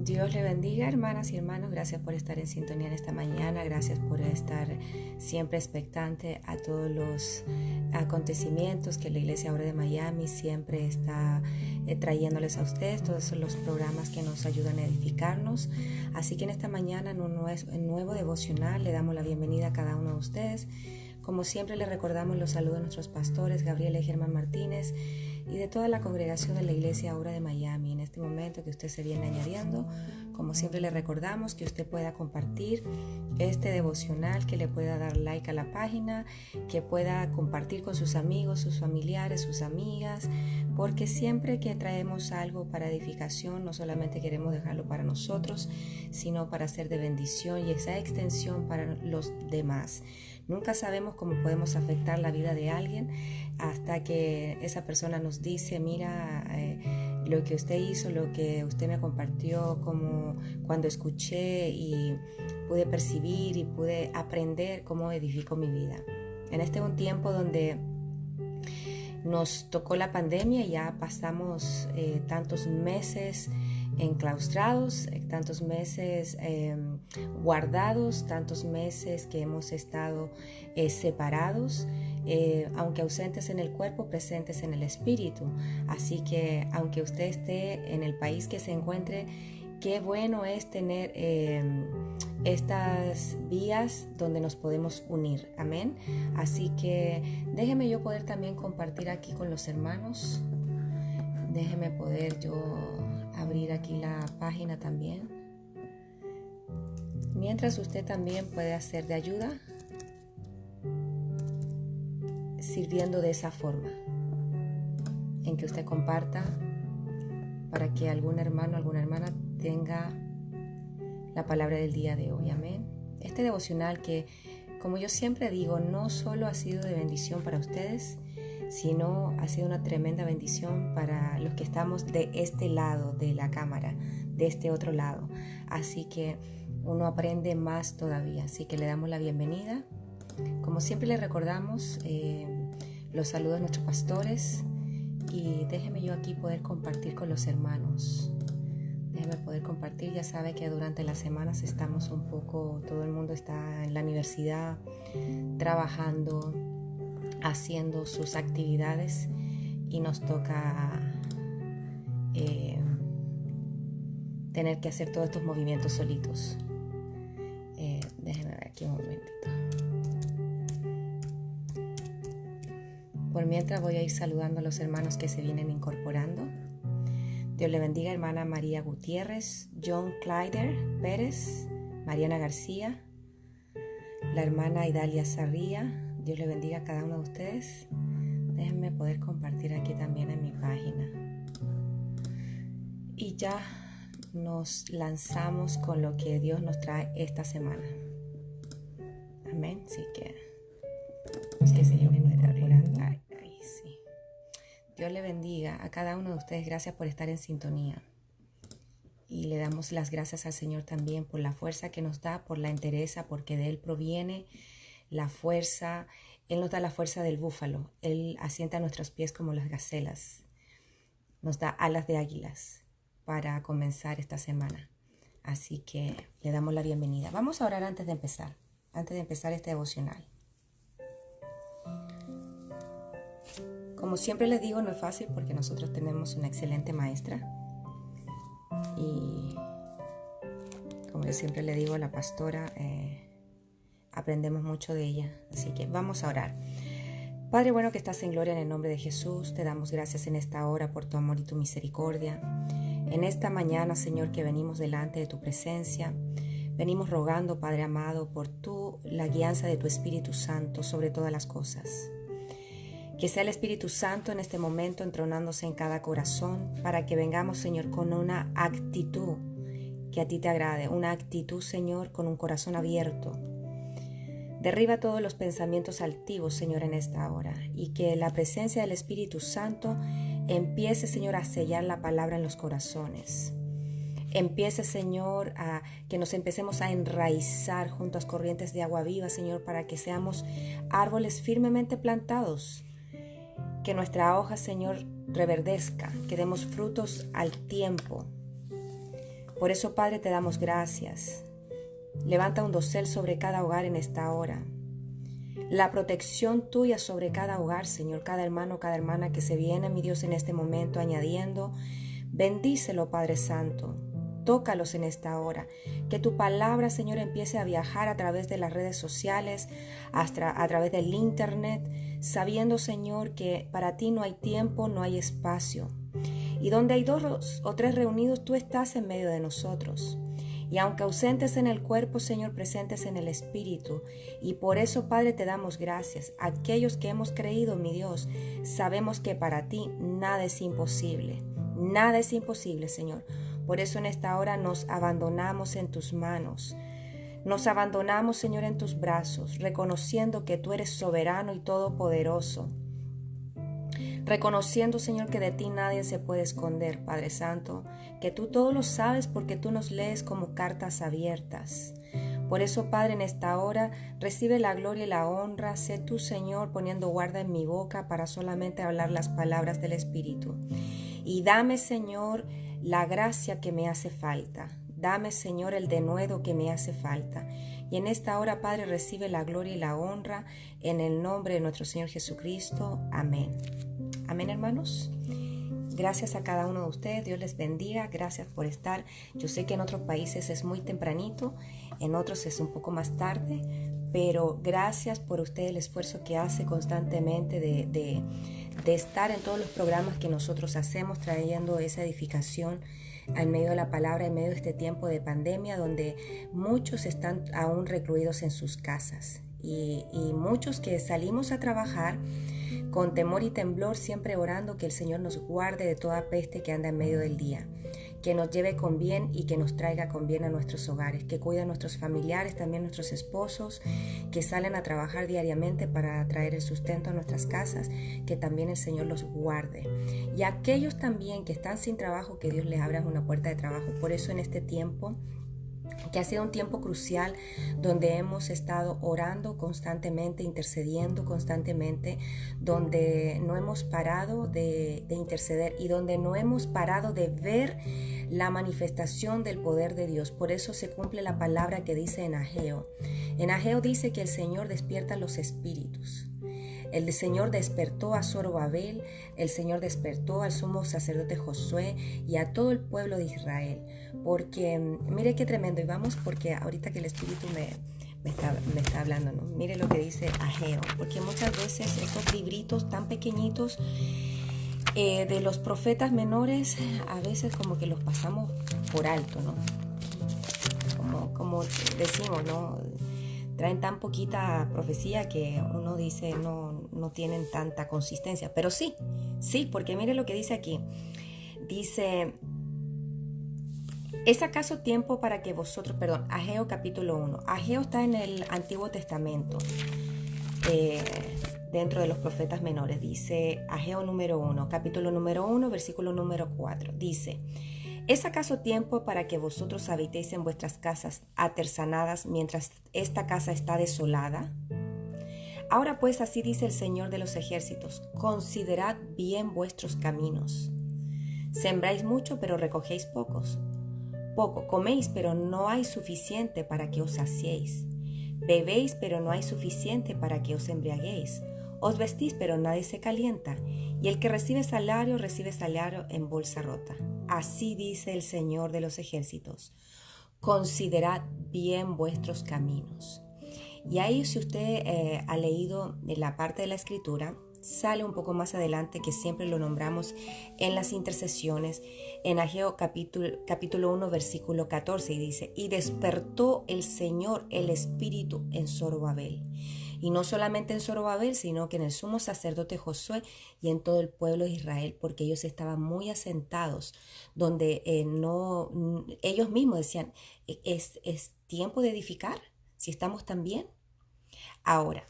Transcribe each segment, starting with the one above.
Dios le bendiga, hermanas y hermanos. Gracias por estar en sintonía en esta mañana. Gracias por estar siempre expectante a todos los acontecimientos que la Iglesia Obra de Miami siempre está trayéndoles a ustedes. Todos son los programas que nos ayudan a edificarnos. Así que en esta mañana, en un nuevo devocional, le damos la bienvenida a cada uno de ustedes. Como siempre, le recordamos los saludos de nuestros pastores, Gabriela y Germán Martínez, y de toda la congregación de la Iglesia Obra de Miami. En este momento que usted se viene añadiendo, como siempre le recordamos que usted pueda compartir este devocional, que le pueda dar like a la página, que pueda compartir con sus amigos, sus familiares, sus amigas, porque siempre que traemos algo para edificación, no solamente queremos dejarlo para nosotros, sino para ser de bendición y esa extensión para los demás. Nunca sabemos cómo podemos afectar la vida de alguien hasta que esa persona nos dice, mira, lo que usted hizo, lo que usted me compartió, como cuando escuché y pude percibir y pude aprender cómo edificó mi vida. En este es un tiempo donde nos tocó la pandemia y ya pasamos tantos meses enclaustrados, tantos meses guardados, tantos meses que hemos estado separados, aunque ausentes en el cuerpo, presentes en el espíritu. Así que aunque usted esté en el país que se encuentre, qué bueno es tener estas vías donde nos podemos unir. Amén. Así que déjeme yo poder también compartir aquí con los hermanos. Déjeme poder yo abrir aquí la página también. Mientras usted también puede hacer de ayuda sirviendo de esa forma, en que usted comparta para que algún hermano, alguna hermana tenga la palabra del día de hoy. Amén. Este devocional que, como yo siempre digo, no solo ha sido de bendición para ustedes, sino ha sido una tremenda bendición para los que estamos de este lado de la cámara, de este otro lado. Así que uno aprende más todavía. Así que le damos la bienvenida. Como siempre le recordamos los saludos de nuestros pastores. Y déjeme yo aquí poder compartir con los hermanos. Déjeme poder compartir. Ya sabe que durante las semanas estamos un poco, todo el mundo está en la universidad, trabajando, haciendo sus actividades y nos toca tener que hacer todos estos movimientos solitos. Déjenme ver aquí un momentito. Por mientras voy a ir saludando a los hermanos que se vienen incorporando. Dios le bendiga, hermana María Gutiérrez, John Clyder Pérez, Mariana García, la hermana Idalia Sarría. Dios le bendiga a cada uno de ustedes. Déjenme poder compartir aquí también en mi página. Y ya nos lanzamos con lo que Dios nos trae esta semana. Amén. Así que se vienen incorporando. Ahí, sí. Dios le bendiga a cada uno de ustedes. Gracias por estar en sintonía. Y le damos las gracias al Señor también por la fuerza que nos da, por la entereza, porque de Él proviene la fuerza. Él nos da la fuerza del búfalo. Él asienta nuestros pies como las gacelas. Nos da alas de águilas para comenzar esta semana. Así que le damos la bienvenida. Vamos a orar antes de empezar este devocional. Como siempre les digo, no es fácil porque nosotros tenemos una excelente maestra. Y como yo siempre le digo a la pastora, aprendemos mucho de ella. Así que vamos a orar. Padre bueno que estás en gloria, en el nombre de Jesús, te damos gracias en esta hora por tu amor y tu misericordia. En esta mañana, Señor, que venimos delante de tu presencia, venimos rogando, Padre amado, por la guianza de tu Espíritu Santo sobre todas las cosas. Que sea el Espíritu Santo en este momento entronándose en cada corazón para que vengamos, Señor, con una actitud que a ti te agrade, una actitud, Señor, con un corazón abierto. Derriba todos los pensamientos altivos, Señor, en esta hora, y que la presencia del Espíritu Santo empiece, Señor, a sellar la palabra en los corazones. Empiece, Señor, a que nos empecemos a enraizar junto a las corrientes de agua viva, Señor, para que seamos árboles firmemente plantados. Que nuestra hoja, Señor, reverdezca, que demos frutos al tiempo. Por eso, Padre, te damos gracias. Levanta un dosel sobre cada hogar en esta hora. La protección tuya sobre cada hogar, Señor, cada hermano, cada hermana que se viene, mi Dios, en este momento añadiendo. Bendícelo, Padre Santo. Tócalos en esta hora. Que tu palabra, Señor, empiece a viajar a través de las redes sociales, a través del internet, sabiendo, Señor, que para ti no hay tiempo, no hay espacio. Y donde hay 2 o 3 reunidos, tú estás en medio de nosotros. Y aunque ausentes en el cuerpo, Señor, presentes en el Espíritu. Y por eso, Padre, te damos gracias. Aquellos que hemos creído, mi Dios, sabemos que para ti nada es imposible. Nada es imposible, Señor. Por eso en esta hora nos abandonamos en tus manos. Nos abandonamos, Señor, en tus brazos, reconociendo que tú eres soberano y todopoderoso. Reconociendo, Señor, que de ti nadie se puede esconder, Padre Santo, que tú todo lo sabes porque tú nos lees como cartas abiertas. Por eso, Padre, en esta hora recibe la gloria y la honra. Sé tú, Señor, poniendo guarda en mi boca para solamente hablar las palabras del Espíritu. Y dame, Señor, la gracia que me hace falta. Dame, Señor, el denuedo que me hace falta. Y en esta hora, Padre, recibe la gloria y la honra en el nombre de nuestro Señor Jesucristo. Amén. Amén, hermanos. Gracias a cada uno de ustedes. Dios les bendiga. Gracias por estar. Yo sé que en otros países es muy tempranito, en otros es un poco más tarde, pero gracias por usted el esfuerzo que hace constantemente de estar en todos los programas que nosotros hacemos, trayendo esa edificación en medio de la palabra, en medio de este tiempo de pandemia, donde muchos están aún recluidos en sus casas y muchos que salimos a trabajar con temor y temblor, siempre orando que el Señor nos guarde de toda peste que anda en medio del día, que nos lleve con bien y que nos traiga con bien a nuestros hogares, que cuide a nuestros familiares, también nuestros esposos, que salen a trabajar diariamente para traer el sustento a nuestras casas, que también el Señor los guarde. Y a aquellos también que están sin trabajo, que Dios les abra una puerta de trabajo. Por eso en este tiempo, que ha sido un tiempo crucial donde hemos estado orando constantemente, intercediendo constantemente, donde no hemos parado de interceder y donde no hemos parado de ver la manifestación del poder de Dios. Por eso se cumple la palabra que dice en Ageo. En Ageo dice que el Señor despierta los espíritus. El Señor despertó a Zorobabel, el Señor despertó al sumo sacerdote Josué y a todo el pueblo de Israel. Porque mire qué tremendo, y vamos porque ahorita que el Espíritu me está hablando, ¿no? Mire lo que dice Ageo, porque muchas veces estos libritos tan pequeñitos de los profetas menores, a veces como que los pasamos por alto, ¿no? Como decimos, ¿no? Traen tan poquita profecía que uno dice no tienen tanta consistencia. Pero sí, porque mire lo que dice aquí. Dice, ¿es acaso tiempo para que vosotros, Ageo capítulo 1. Ageo está en el Antiguo Testamento, dentro de los profetas menores. Dice Ageo número 1, capítulo número 1, versículo número 4. Dice, ¿es acaso tiempo para que vosotros habitéis en vuestras casas aterzanadas mientras esta casa está desolada? Ahora pues así dice el Señor de los ejércitos, considerad bien vuestros caminos. Sembráis mucho, pero recogéis poco, coméis, pero no hay suficiente para que os saciéis. Bebéis, pero no hay suficiente para que os embriaguéis. Os vestís, pero nadie se calienta. Y el que recibe salario en bolsa rota. Así dice el Señor de los ejércitos. Considerad bien vuestros caminos. Y ahí, si usted ha leído la parte de la escritura, sale un poco más adelante, que siempre lo nombramos en las intercesiones, en Ageo capítulo 1, versículo 14, y dice, y despertó el Señor el Espíritu en Zorobabel. Y no solamente en Zorobabel, sino que en el sumo sacerdote Josué y en todo el pueblo de Israel, porque ellos estaban muy asentados, donde ellos mismos decían, ¿es tiempo de edificar? Si estamos tan bien. Ahora,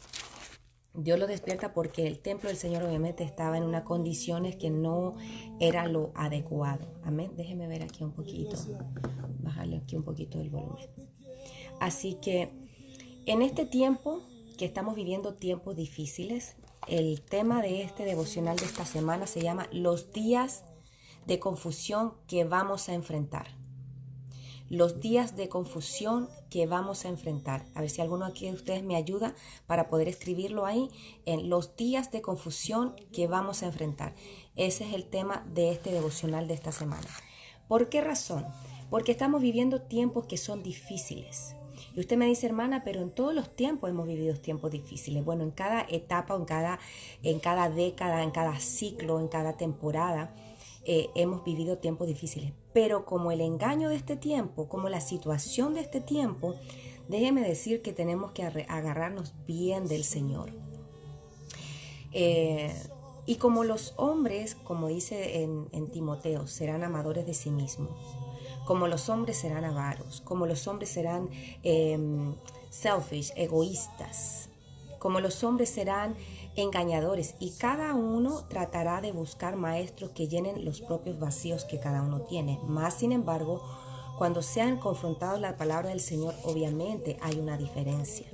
Dios lo despierta porque el templo del Señor obviamente estaba en unas condiciones que no era lo adecuado. Amén. Déjeme ver aquí un poquito. Bajarle aquí un poquito el volumen. Así que en este tiempo que estamos viviendo tiempos difíciles, el tema de este devocional de esta semana se llama Los días de confusión que vamos a enfrentar. los días de confusión que vamos a enfrentar. A ver si alguno aquí de ustedes me ayuda para poder escribirlo ahí, en los días de confusión que vamos a enfrentar. Ese es el tema de este devocional de esta semana. ¿Por qué razón? Porque estamos viviendo tiempos que son difíciles. Y usted me dice, hermana, pero en todos los tiempos hemos vivido tiempos difíciles. Bueno, en cada etapa, en cada década, en cada ciclo, en cada temporada, hemos vivido tiempos difíciles. Pero como el engaño de este tiempo, como la situación de este tiempo, déjeme decir que tenemos que agarrarnos bien del Señor. Y como los hombres, como dice en Timoteo, serán amadores de sí mismos. Como los hombres serán avaros, como los hombres serán selfish, egoístas, como los hombres serán engañadores, y cada uno tratará de buscar maestros que llenen los propios vacíos que cada uno tiene. Más sin embargo, cuando sean confrontados la palabra del Señor, obviamente hay una diferencia.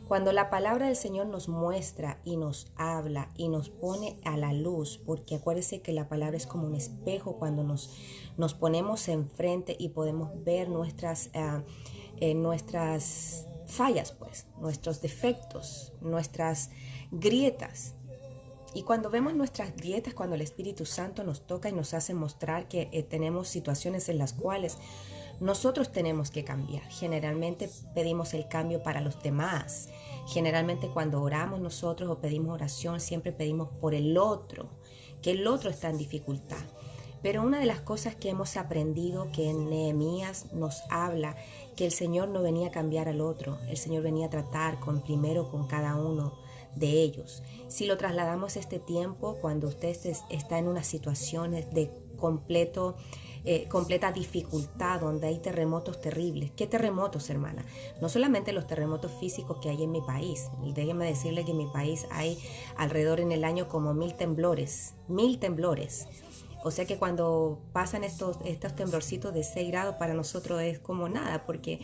Cuando la palabra del Señor nos muestra y nos habla y nos pone a la luz, porque acuérdese que la palabra es como un espejo cuando nos ponemos enfrente y podemos ver nuestras fallas, pues, nuestros defectos, nuestras grietas. Y cuando vemos nuestras grietas, cuando el Espíritu Santo nos toca y nos hace mostrar que tenemos situaciones en las cuales nosotros tenemos que cambiar. Generalmente pedimos el cambio para los demás. Generalmente cuando oramos nosotros o pedimos oración, siempre pedimos por el otro, que el otro está en dificultad. Pero una de las cosas que hemos aprendido, que en Nehemías nos habla, que el Señor no venía a cambiar al otro, el Señor venía a tratar primero con cada uno de ellos. Si lo trasladamos a este tiempo, cuando usted está en unas situaciones de completa dificultad, donde hay terremotos terribles. ¿Qué terremotos, hermana? No solamente los terremotos físicos que hay en mi país. Déjeme decirle que en mi país hay alrededor en el año como 1000 temblores. 1000 temblores. O sea que cuando pasan estos temblorcitos de 6 grados, para nosotros es como nada, porque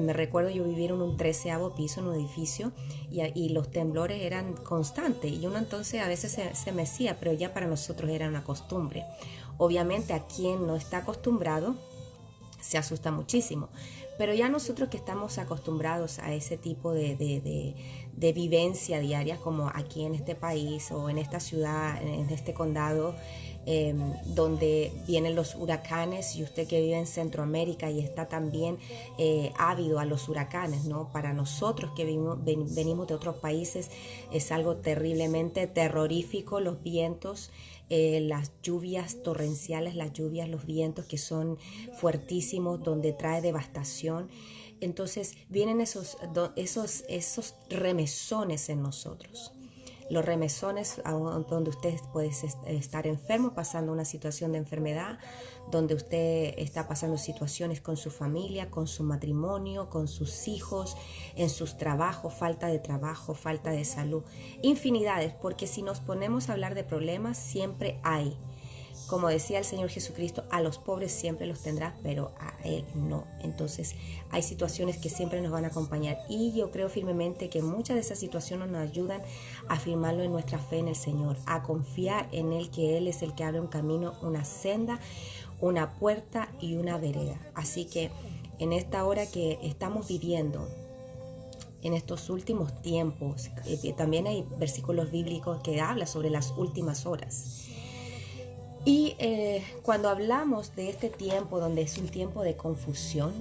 me recuerdo yo vivir en un 13º piso en un edificio y los temblores eran constantes, y uno entonces a veces se mecía, pero ya para nosotros era una costumbre. Obviamente a quien no está acostumbrado se asusta muchísimo, pero ya nosotros que estamos acostumbrados a ese tipo de vivencia diaria, como aquí en este país o en esta ciudad, en este condado, donde vienen los huracanes, y usted que vive en Centroamérica y está también ávido a los huracanes, ¿no? Para nosotros que venimos de otros países es algo terriblemente terrorífico, los vientos, las lluvias torrenciales, los vientos que son fuertísimos, donde trae devastación. Entonces vienen esos remesones en nosotros. Los remesones donde usted puede estar enfermo, pasando una situación de enfermedad, donde usted está pasando situaciones con su familia, con su matrimonio, con sus hijos, en sus trabajos, falta de trabajo, falta de salud, infinidades, porque si nos ponemos a hablar de problemas, siempre hay. Como decía el Señor Jesucristo, a los pobres siempre los tendrá, pero a Él no. Entonces hay situaciones que siempre nos van a acompañar, y yo creo firmemente que muchas de esas situaciones nos ayudan a afirmarlo en nuestra fe en el Señor, a confiar en Él, que Él es el que abre un camino, una senda, una puerta y una vereda. Así que en esta hora que estamos viviendo, en estos últimos tiempos, también hay versículos bíblicos que hablan sobre las últimas horas. Y cuando hablamos de este tiempo, donde es un tiempo de confusión,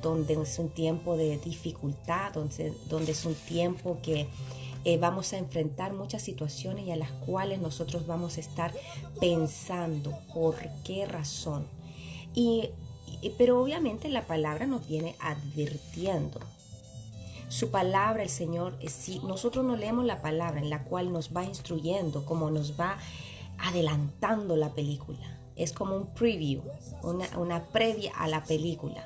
donde es un tiempo de dificultad, donde es un tiempo que vamos a enfrentar muchas situaciones y a las cuales nosotros vamos a estar pensando por qué razón. Pero obviamente la palabra nos viene advirtiendo. Su palabra, el Señor, si nosotros no leemos la palabra en la cual nos va instruyendo, como nos va adelantando la película, es como un preview, una previa a la película,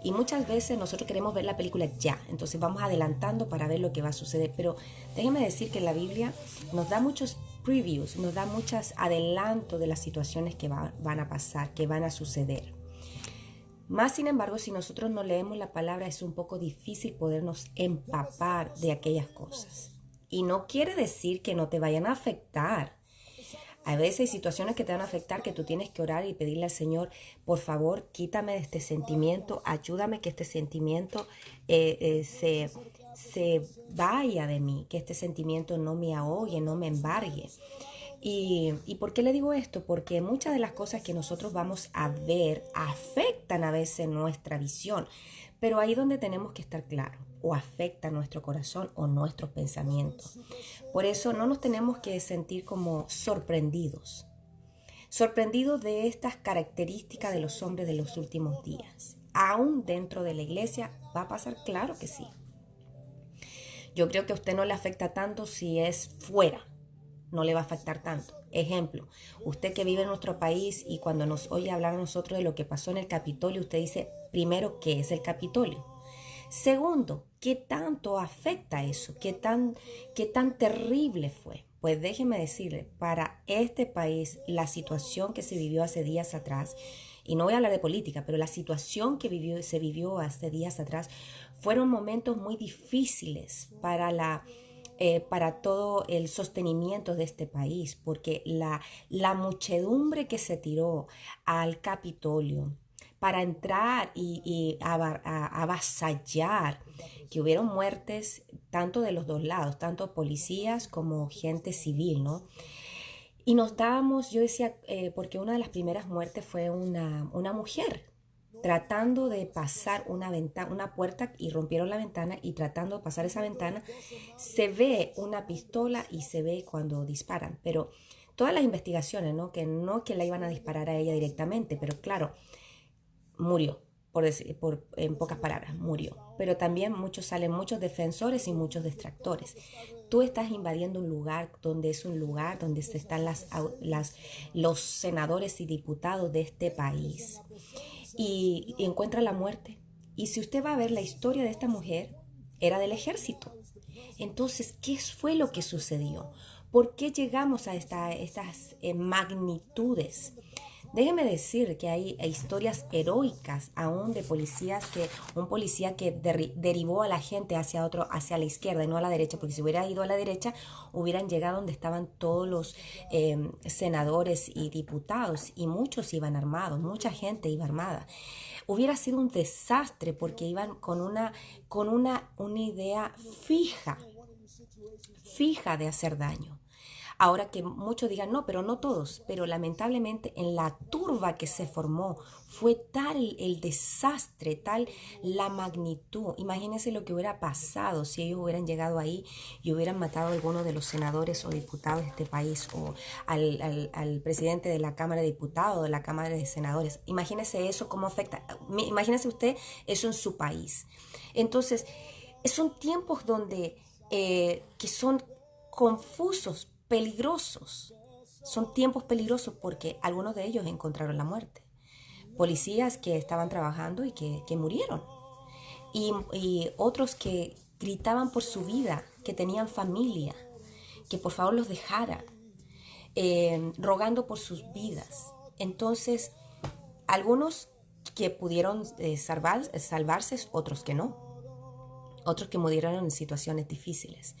y muchas veces nosotros queremos ver la película ya, entonces vamos adelantando para ver lo que va a suceder. Pero déjeme decir que la Biblia nos da muchos previews, nos da muchos adelantos de las situaciones que van a pasar, que van a suceder. Más sin embargo, si nosotros no leemos la palabra, es un poco difícil podernos empapar de aquellas cosas. Y no quiere decir que no te vayan a afectar. A veces hay situaciones que te van a afectar que tú tienes que orar y pedirle al Señor, por favor, quítame de este sentimiento, ayúdame que este sentimiento se vaya de mí, que este sentimiento no me ahogue, no me embargue. ¿Y por qué le digo esto? Porque muchas de las cosas que nosotros vamos a ver afectan a veces nuestra visión, pero ahí donde tenemos que estar claros, o afecta nuestro corazón o nuestros pensamientos. Por eso no nos tenemos que sentir como sorprendidos de estas características de los hombres de los últimos días. Aún dentro de la iglesia va a pasar, claro que sí. Yo creo que a usted no le afecta tanto si es fuera, no le va a afectar tanto. Ejemplo, usted que vive en nuestro país y cuando nos oye hablar a nosotros de lo que pasó en el Capitolio, usted dice, primero, ¿qué es el Capitolio? Segundo, ¿qué tanto afecta eso? ¿Qué tan terrible fue? Pues déjeme decirle, para este país, la situación que se vivió hace días atrás, y no voy a hablar de política, pero la situación que se vivió hace días atrás, fueron momentos muy difíciles para todo el sostenimiento de este país, porque la muchedumbre que se tiró al Capitolio para entrar y avasallar, que hubieron muertes tanto de los dos lados, tanto policías como gente civil, ¿no? Y nos dábamos, yo decía, porque una de las primeras muertes fue una mujer tratando de pasar una puerta y rompieron la ventana y tratando de pasar esa ventana, se ve una pistola y se ve cuando disparan, pero todas las investigaciones, ¿no? Que la iban a disparar a ella directamente, pero claro, murió, en pocas palabras, murió. Pero también salen muchos defensores y muchos detractores. Tú estás invadiendo un lugar donde están los senadores y diputados de este país y encuentra la muerte. Y si usted va a ver la historia de esta mujer, era del ejército. Entonces, ¿qué fue lo que sucedió? ¿Por qué llegamos a estas magnitudes? Déjeme decir que hay historias heroicas aún de un policía que derivó a la gente hacia la izquierda y no a la derecha, porque si hubiera ido a la derecha hubieran llegado donde estaban todos los senadores y diputados y muchos iban armados, mucha gente iba armada. Hubiera sido un desastre porque iban con una idea fija de hacer daño. Ahora que muchos digan, no, pero no todos, pero lamentablemente en la turba que se formó fue tal el desastre, tal la magnitud. Imagínense lo que hubiera pasado si ellos hubieran llegado ahí y hubieran matado a alguno de los senadores o diputados de este país o al presidente de la Cámara de Diputados o de la Cámara de Senadores. Imagínense eso, cómo afecta. Imagínense usted eso en su país. Entonces, son tiempos donde que son confusos, peligrosos. Son tiempos peligrosos porque algunos de ellos encontraron la muerte. Policías que estaban trabajando y que murieron. Y otros que gritaban por su vida, que tenían familia, que por favor los dejaran, rogando por sus vidas. Entonces, algunos que pudieron salvarse, otros que no. Otros que murieron en situaciones difíciles.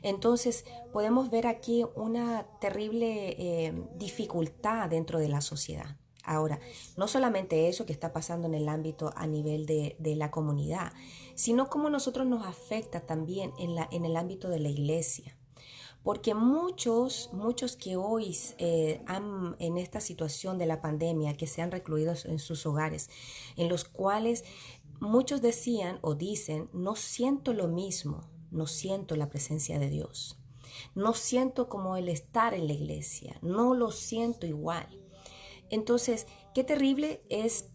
Entonces, podemos ver aquí una terrible dificultad dentro de la sociedad. Ahora, no solamente eso que está pasando en el ámbito a nivel de la comunidad, sino cómo nosotros nos afecta también en el ámbito de la iglesia. Porque muchos que hoy en esta situación de la pandemia, que se han recluido en sus hogares, en los cuales muchos decían o dicen, no siento lo mismo, no siento la presencia de Dios, no siento como el estar en la iglesia, no lo siento igual. Entonces, qué terrible es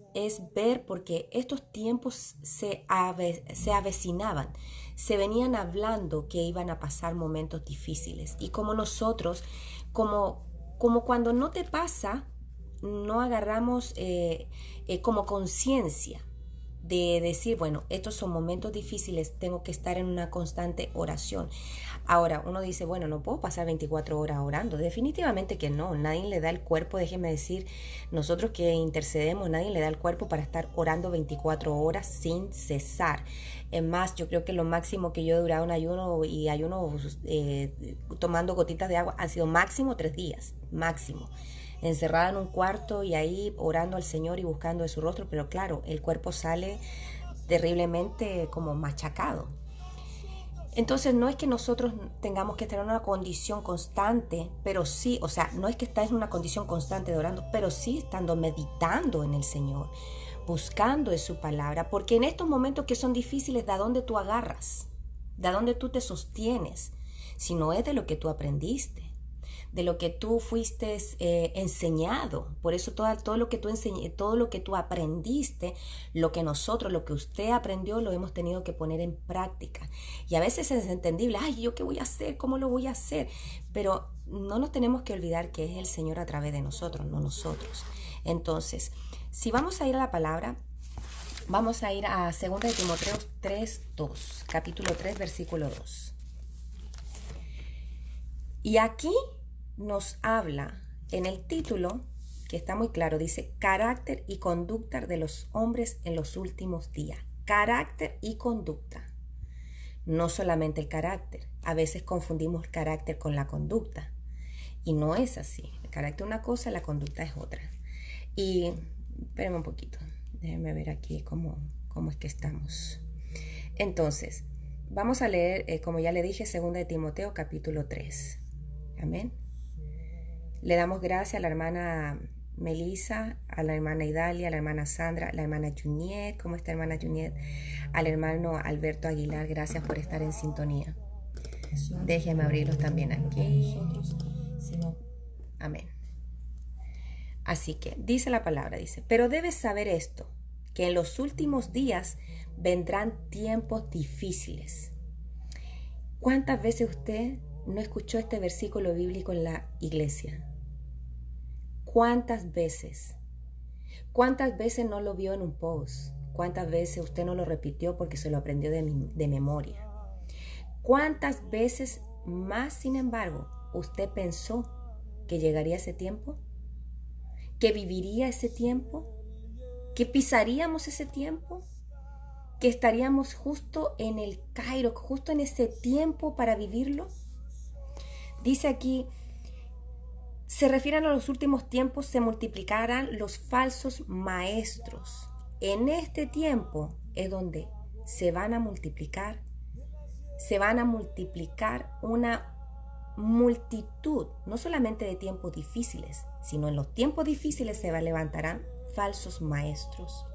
ver porque estos tiempos se avecinaban, se venían hablando que iban a pasar momentos difíciles y como nosotros, como cuando no te pasa, no agarramos como conciencia de decir, bueno, estos son momentos difíciles, tengo que estar en una constante oración. Ahora, uno dice, bueno, no puedo pasar 24 horas orando. Definitivamente que no, nadie le da el cuerpo, déjeme decir, nosotros que intercedemos, nadie le da el cuerpo para estar orando 24 horas sin cesar. Es más, yo creo que lo máximo que yo he durado en ayuno y ayuno tomando gotitas de agua han sido máximo 3 días, máximo. Encerrada en un cuarto y ahí orando al Señor y buscando de su rostro, pero claro, el cuerpo sale terriblemente como machacado. Entonces no es que nosotros tengamos que estar en una condición constante, pero sí, o sea, no es que estés en una condición constante de orando, pero sí estando meditando en el Señor, buscando de su palabra, porque en estos momentos que son difíciles, ¿de dónde tú agarras? ¿De dónde tú te sostienes? Si no es de lo que tú aprendiste, de lo que tú fuiste enseñado. Por eso todo lo que tú todo lo que tú aprendiste, lo que usted aprendió, lo hemos tenido que poner en práctica. Y a veces es entendible, ay, ¿yo qué voy a hacer? ¿Cómo lo voy a hacer? Pero no nos tenemos que olvidar que es el Señor a través de nosotros, no nosotros. Entonces, si vamos a ir a la palabra, vamos a ir a 2 de Timoteo 3:2, capítulo 3, versículo 2. Y aquí nos habla en el título, que está muy claro, dice carácter y conducta de los hombres en los últimos días. Carácter y conducta. No solamente el carácter. A veces confundimos el carácter con la conducta. Y no es así. El carácter es una cosa, la conducta es otra. Y espérenme un poquito. Déjenme ver aquí cómo es que estamos. Entonces, vamos a leer, como ya le dije, 2 de Timoteo capítulo 3. Amén. Le damos gracias a la hermana Melissa, a la hermana Idalia, a la hermana Sandra, a la hermana Juniet. ¿Cómo está, hermana Juniet? Al hermano Alberto Aguilar, gracias por estar en sintonía. Déjenme abrirlos también aquí. Amén. Así que dice la palabra, dice, pero debes saber esto, que en los últimos días vendrán tiempos difíciles. ¿Cuántas veces usted no escuchó este versículo bíblico en la iglesia? ¿Cuántas veces? ¿Cuántas veces no lo vio en un post? ¿Cuántas veces usted no lo repitió porque se lo aprendió de memoria? ¿Cuántas veces más, sin embargo, usted pensó que llegaría ese tiempo? ¿Que viviría ese tiempo? ¿Que pisaríamos ese tiempo? ¿Que estaríamos justo en el Cairo, justo en ese tiempo para vivirlo? Dice aquí, se refieren a los últimos tiempos, se multiplicarán los falsos maestros. En este tiempo es donde se van a multiplicar una multitud, no solamente de tiempos difíciles, sino en los tiempos difíciles se levantarán falsos maestros,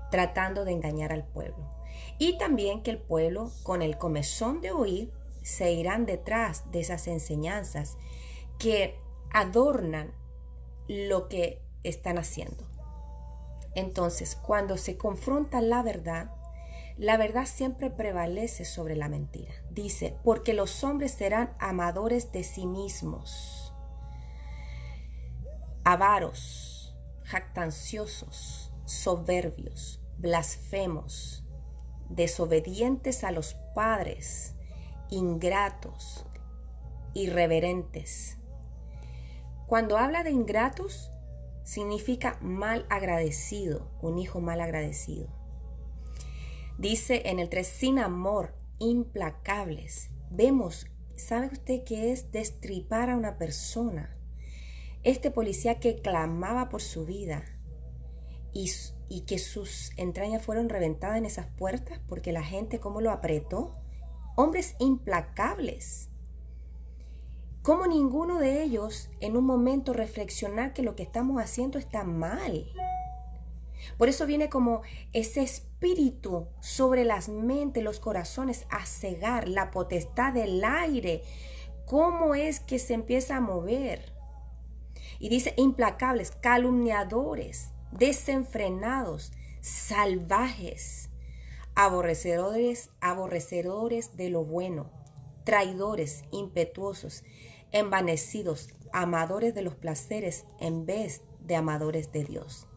tratando de engañar al pueblo. Y también que el pueblo, con el comezón de oír, se irán detrás de esas enseñanzas que adornan lo que están haciendo. Entonces, cuando se confronta la verdad siempre prevalece sobre la mentira. Dice, porque los hombres serán amadores de sí mismos, avaros, jactanciosos, soberbios, blasfemos, desobedientes a los padres, ingratos, irreverentes. Cuando habla de ingratos, significa mal agradecido, un hijo mal agradecido. Dice en el 3, sin amor, implacables. Vemos, ¿sabe usted qué es destripar a una persona? Este policía que clamaba por su vida y que sus entrañas fueron reventadas en esas puertas porque la gente cómo lo apretó. Hombres implacables. Cómo ninguno de ellos en un momento reflexionar que lo que estamos haciendo está mal. Por eso viene como ese espíritu sobre las mentes, los corazones, a cegar la potestad del aire. ¿Cómo es que se empieza a mover? Y dice implacables, calumniadores, desenfrenados, salvajes, aborrecedores de lo bueno, traidores, impetuosos, envanecidos, amadores de los placeres en vez de amadores de Dios,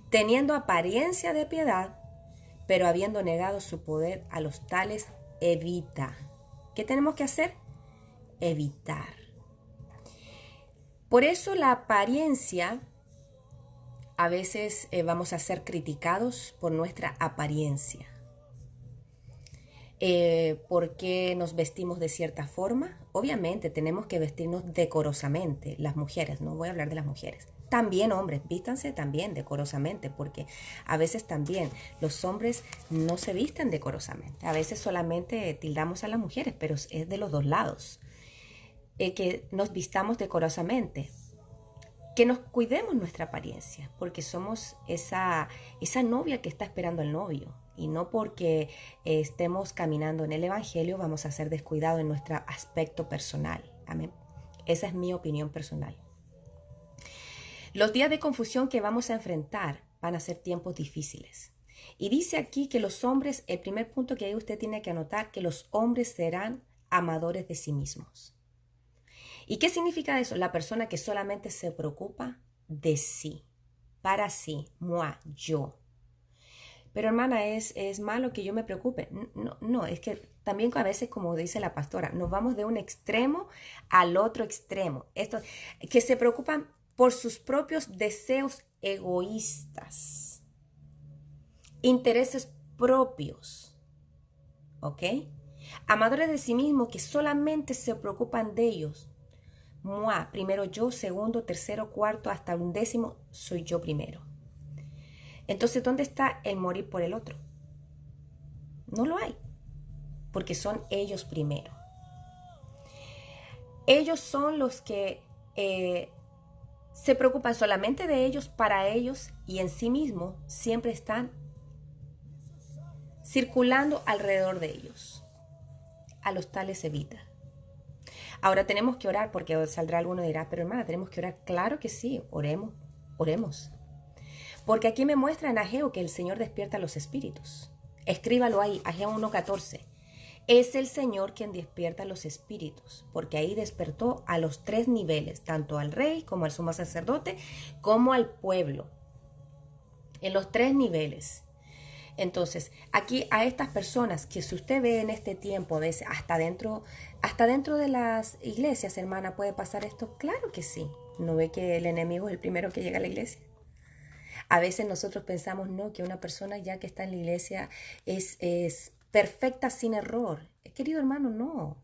teniendo apariencia de piedad, pero habiendo negado su poder a los tales, evita. ¿Qué tenemos que hacer? Evitar. Por eso la apariencia, a veces vamos a ser criticados por nuestra apariencia. ¿Por qué nos vestimos de cierta forma? Obviamente tenemos que vestirnos decorosamente, las mujeres, no voy a hablar de las mujeres. También hombres, vístanse también decorosamente, porque a veces también los hombres no se visten decorosamente. A veces solamente tildamos a las mujeres, pero es de los dos lados. Que nos vistamos decorosamente, que nos cuidemos nuestra apariencia, porque somos esa novia que está esperando al novio. Y no porque estemos caminando en el Evangelio vamos a ser descuidados en nuestro aspecto personal. Amén. Esa es mi opinión personal. Los días de confusión que vamos a enfrentar van a ser tiempos difíciles. Y dice aquí que los hombres, el primer punto que ahí usted tiene que anotar, que los hombres serán amadores de sí mismos. ¿Y qué significa eso? La persona que solamente se preocupa de sí, para sí, moi, yo. Pero hermana, ¿es malo que yo me preocupe? No, es que también a veces, como dice la pastora, nos vamos de un extremo al otro extremo. Esto, que se preocupan por sus propios deseos egoístas, intereses propios, ¿ok? Amadores de sí mismos que solamente se preocupan de ellos. Moi, primero yo, segundo, tercero, cuarto, hasta un décimo, soy yo primero. Entonces, ¿dónde está el morir por el otro? No lo hay, porque son ellos primero. Ellos son los que se preocupan solamente de ellos, para ellos, y en sí mismos siempre están circulando alrededor de ellos. A los tales evita. Ahora tenemos que orar, porque saldrá alguno y dirá, pero hermana, tenemos que orar. Claro que sí, oremos. Porque aquí me muestra en Ageo que el Señor despierta a los espíritus. Escríbalo ahí, Ageo 1:14. Es el Señor quien despierta a los espíritus, porque ahí despertó a los 3 niveles, tanto al rey como al sumo sacerdote, como al pueblo. En los 3 niveles. Entonces, aquí a estas personas que si usted ve en este tiempo, a veces hasta dentro de las iglesias, hermana, ¿puede pasar esto? Claro que sí. ¿No ve que el enemigo es el primero que llega a la iglesia? A veces nosotros pensamos, no, que una persona ya que está en la iglesia es perfecta sin error. Querido hermano, no.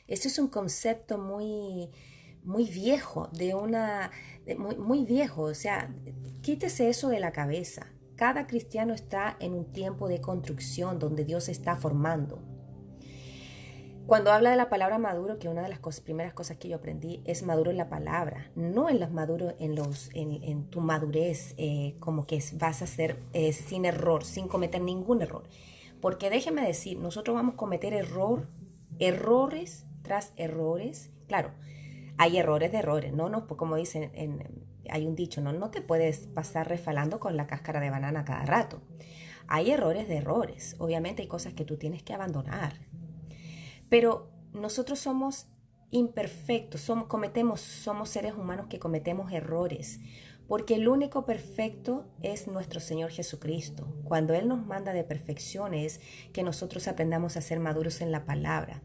Eso es un concepto muy viejo, muy viejo. O sea, quítese eso de la cabeza. Cada cristiano está en un tiempo de construcción donde Dios está formando. Cuando habla de la palabra maduro, que una de las primeras cosas que yo aprendí es maduro en la palabra, no en los maduros, en tu madurez, como que vas a ser sin error, sin cometer ningún error. Porque déjeme decir, nosotros vamos a cometer errores tras errores. Claro, hay errores de errores, no, como dicen, hay un dicho, no te puedes pasar refalando con la cáscara de banana cada rato. Hay errores de errores, obviamente hay cosas que tú tienes que abandonar. Pero nosotros somos imperfectos, somos seres humanos que cometemos errores, porque el único perfecto es nuestro Señor Jesucristo. Cuando Él nos manda de perfección es que nosotros aprendamos a ser maduros en la palabra,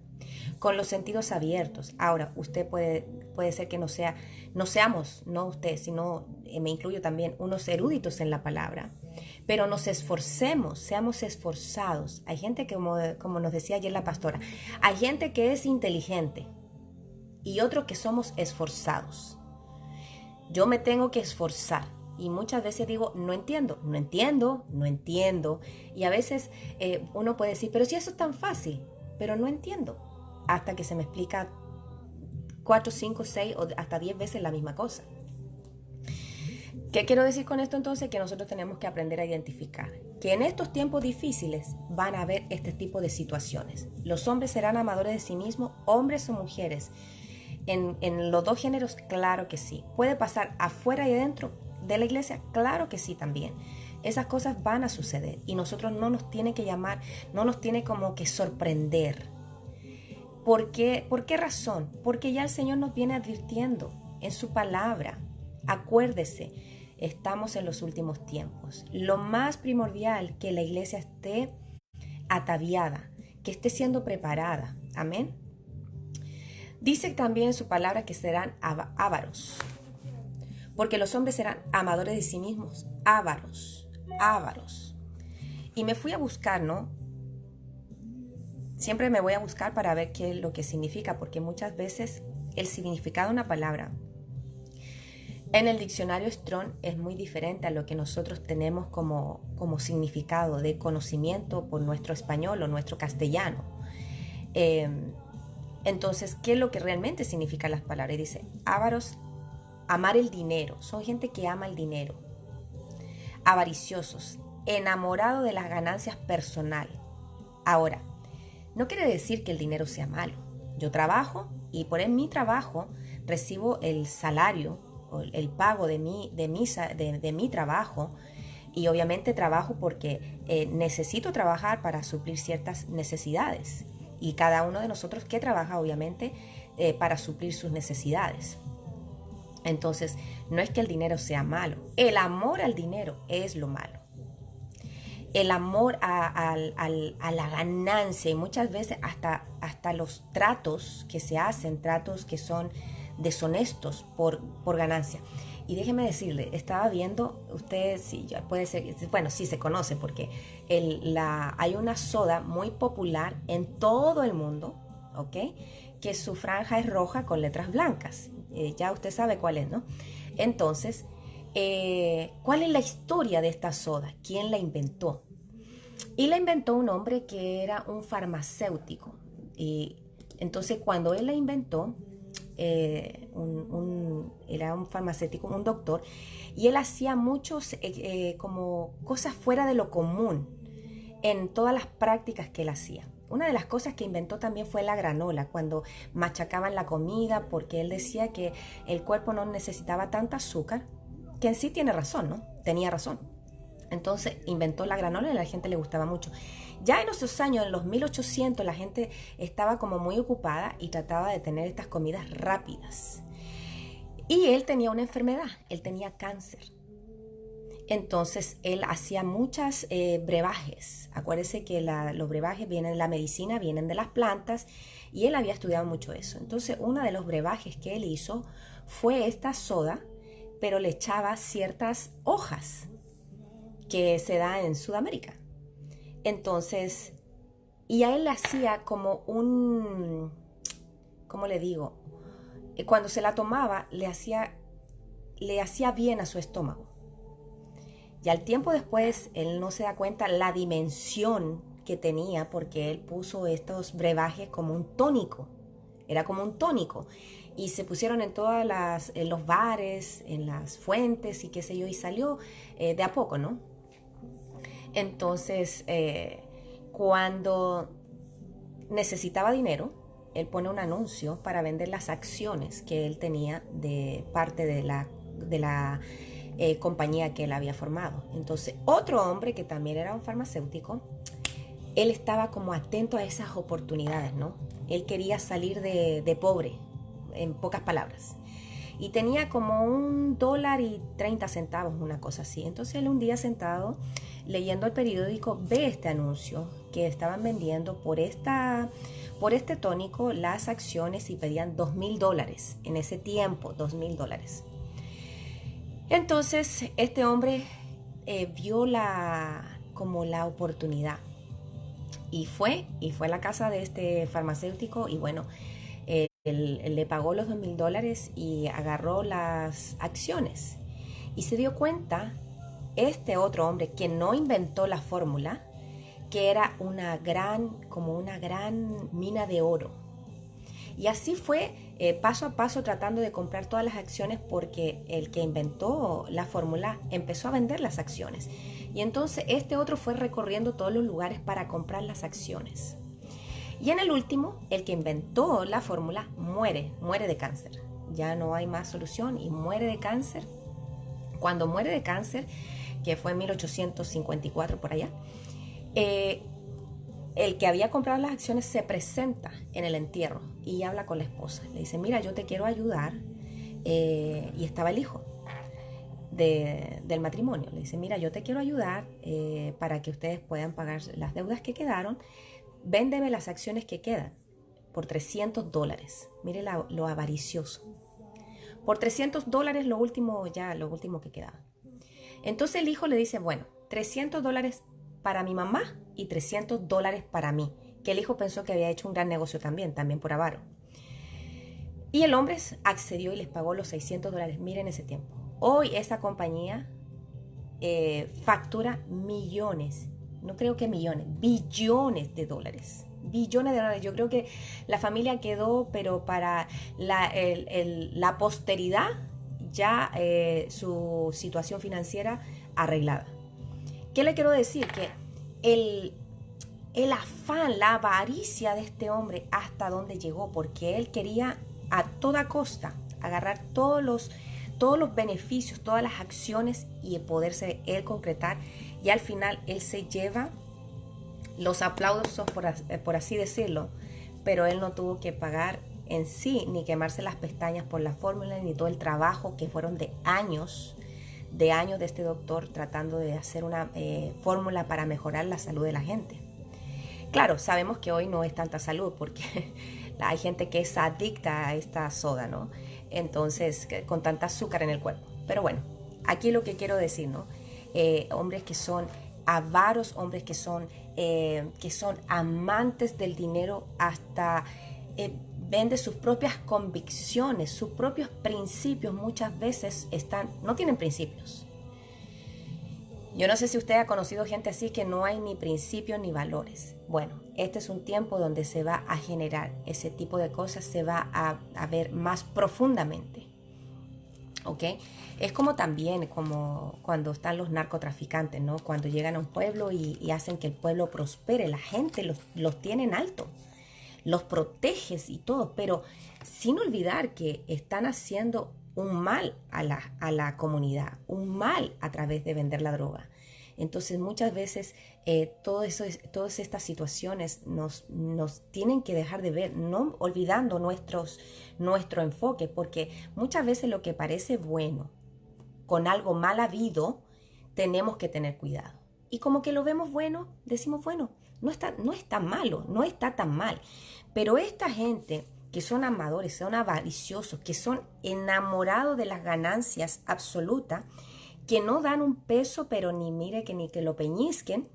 con los sentidos abiertos. Ahora, usted puede ser que no seamos, no usted, sino me incluyo también, unos eruditos en la palabra, pero nos esforcemos, seamos esforzados. Hay gente que, como nos decía ayer la pastora, hay gente que es inteligente y otros que somos esforzados. Yo me tengo que esforzar y muchas veces digo, no entiendo. Y a veces uno puede decir, pero si eso es tan fácil, pero no entiendo. Hasta que se me explica 4, 5, 6 o hasta 10 veces la misma cosa. ¿Qué quiero decir con esto entonces? Que nosotros tenemos que aprender a identificar que en estos tiempos difíciles van a haber este tipo de situaciones. Los hombres serán amadores de sí mismos, hombres o mujeres. En los dos géneros, claro que sí. ¿Puede pasar afuera y adentro de la iglesia? Claro que sí también. Esas cosas van a suceder y nosotros no nos tiene que llamar, no nos tiene como que sorprender. ¿Por qué razón? Porque ya el Señor nos viene advirtiendo en su palabra. Acuérdese, estamos en los últimos tiempos. Lo más primordial, que la iglesia esté ataviada, que esté siendo preparada. Amén. Dice también en su palabra que serán ávaros, porque los hombres serán amadores de sí mismos, ávaros. Y me fui a buscar, ¿no? Siempre me voy a buscar para ver qué es lo que significa, porque muchas veces el significado de una palabra en el diccionario Strong es muy diferente a lo que nosotros tenemos como significado de conocimiento por nuestro español o nuestro castellano. Entonces, ¿qué es lo que realmente significan las palabras? Dice, ávaros, amar el dinero. Son gente que ama el dinero. Avariciosos, enamorado de las ganancias personal. Ahora, no quiere decir que el dinero sea malo. Yo trabajo y por mi trabajo recibo el salario, o el pago de mi trabajo, y obviamente trabajo porque necesito trabajar para suplir ciertas necesidades. Y cada uno de nosotros que trabaja obviamente para suplir sus necesidades. Entonces, no es que el dinero sea malo. El amor al dinero es lo malo. El amor a la ganancia, y muchas veces hasta los tratos que se hacen, tratos que son deshonestos por ganancia. Y déjeme decirle, estaba viendo, usted sí, ya puede ser, bueno, sí se conoce porque hay una soda muy popular en todo el mundo, ¿ok? Que su franja es roja con letras blancas. Ya usted sabe cuál es, ¿no? Entonces, ¿cuál es la historia de esta soda? ¿Quién la inventó? Y la inventó un hombre que era un farmacéutico. Y entonces, cuando él la inventó, era un farmacéutico, un doctor, y él hacía muchos como cosas fuera de lo común en todas las prácticas que él hacía. Una de las cosas que inventó también fue la granola, cuando machacaban la comida, porque él decía que el cuerpo no necesitaba tanta azúcar, que en sí tiene razón, ¿no? Tenía razón. Entonces inventó la granola y a la gente le gustaba mucho. Ya en esos años, en los 1800, la gente estaba como muy ocupada y trataba de tener estas comidas rápidas. Y él tenía una enfermedad, él tenía cáncer. Entonces él hacía muchas brebajes. Acuérdese que los brebajes vienen de la medicina, vienen de las plantas, y él había estudiado mucho eso. Entonces uno de los brebajes que él hizo fue esta soda, pero le echaba ciertas hojas que se da en Sudamérica. Entonces, y a él le hacía como ¿cómo le digo? Cuando se la tomaba, le hacía bien a su estómago. Y al tiempo después, él no se da cuenta la dimensión que tenía, porque él puso estos brebajes como un tónico. Era como un tónico. Y se pusieron en en los bares, en las fuentes y qué sé yo, y salió de a poco, ¿no? Entonces, cuando necesitaba dinero, él pone un anuncio para vender las acciones que él tenía de parte de la compañía que él había formado. Entonces, otro hombre que también era un farmacéutico, él estaba como atento a esas oportunidades, ¿no? Él quería salir de pobre, en pocas palabras. Y tenía como $1.30, una cosa así. Entonces él un día sentado leyendo el periódico ve este anuncio que estaban vendiendo por este tónico las acciones y pedían $2,000 en ese tiempo, $2,000. Entonces este hombre vio como la oportunidad y fue a la casa de este farmacéutico y bueno, él le pagó los $2,000 y agarró las acciones y se dio cuenta este otro hombre que no inventó la fórmula, que era como una gran mina de oro. Y así fue paso a paso tratando de comprar todas las acciones, porque el que inventó la fórmula empezó a vender las acciones. Y entonces este otro fue recorriendo todos los lugares para comprar las acciones. Y en el último, el que inventó la fórmula muere de cáncer. Ya no hay más solución y muere de cáncer. Cuando muere de cáncer, que fue en 1854 por allá, el que había comprado las acciones se presenta en el entierro y habla con la esposa. Le dice, mira, yo te quiero ayudar. Y estaba el hijo del matrimonio. Le dice, mira, yo te quiero ayudar para que ustedes puedan pagar las deudas que quedaron. Véndeme las acciones que quedan por $300. Mire lo avaricioso. Por $300 lo último que quedaba. Entonces el hijo le dice, bueno, $300 para mi mamá y $300 para mí. Que el hijo pensó que había hecho un gran negocio también por avaro. Y el hombre accedió y les pagó los $600. Miren ese tiempo. Hoy esta compañía factura millones, no creo que millones, billones de dólares. Billones de dólares. Yo creo que la familia quedó, pero para la posteridad, ya su situación financiera arreglada. ¿Qué le quiero decir? Que el afán, la avaricia de este hombre, hasta dónde llegó, porque él quería a toda costa agarrar todos los beneficios, todas las acciones y poderse él concretar, y al final él se lleva los aplausos, por así decirlo, pero él no tuvo que pagar en sí, ni quemarse las pestañas por la fórmula, ni todo el trabajo que fueron de años de este doctor tratando de hacer una fórmula para mejorar la salud de la gente. Claro, sabemos que hoy no es tanta salud porque hay gente que es adicta a esta soda, ¿no? Entonces, con tanta azúcar en el cuerpo. Pero bueno, aquí lo que quiero decir, ¿no? Hombres que son avaros, hombres que son amantes del dinero, hasta vende sus propias convicciones, sus propios principios. Muchas veces no tienen principios. Yo no sé si usted ha conocido gente así, que no hay ni principios ni valores. Bueno, este es un tiempo donde se va a generar ese tipo de cosas, se va a ver más profundamente. ¿Ok? Es como también como cuando están los narcotraficantes, ¿no? Cuando llegan a un pueblo y hacen que el pueblo prospere, la gente los tiene en alto, los proteges y todo, pero sin olvidar que están haciendo un mal a la comunidad, un mal a través de vender la droga. Entonces muchas veces todas estas situaciones nos tienen que dejar de ver, no olvidando nuestro enfoque, porque muchas veces lo que parece bueno con algo mal habido, tenemos que tener cuidado. Y como que lo vemos bueno, decimos, bueno, no está malo, no está tan mal. Pero esta gente que son amadores, son avariciosos, que son enamorados de las ganancias absolutas, que no dan un peso, pero ni que lo peñisquen.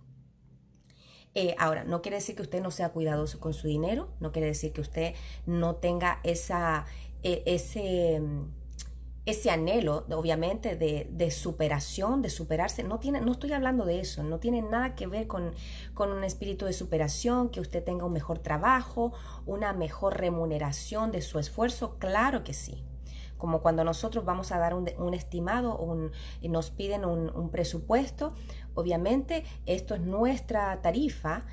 Ahora, no quiere decir que usted no sea cuidadoso con su dinero, no quiere decir que usted no tenga ese anhelo, obviamente, de superación, de superarse. No estoy hablando de eso, no tiene nada que ver con un espíritu de superación, que usted tenga un mejor trabajo, una mejor remuneración de su esfuerzo. Claro que sí. Como cuando nosotros vamos a dar un estimado, nos piden un presupuesto, obviamente esto es nuestra tarifa.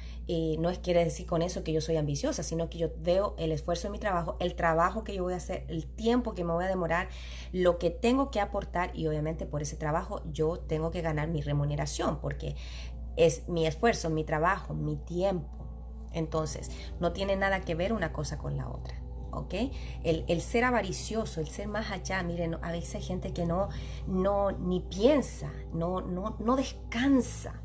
No quiere decir con eso que yo soy ambiciosa, sino que yo veo el esfuerzo de mi trabajo, el trabajo que yo voy a hacer, el tiempo que me voy a demorar, lo que tengo que aportar, y obviamente por ese trabajo yo tengo que ganar mi remuneración, porque es mi esfuerzo, mi trabajo, mi tiempo. Entonces, no tiene nada que ver una cosa con la otra. ¿Ok? El ser avaricioso, el ser más allá, miren, a veces hay gente que ni piensa, no descansa,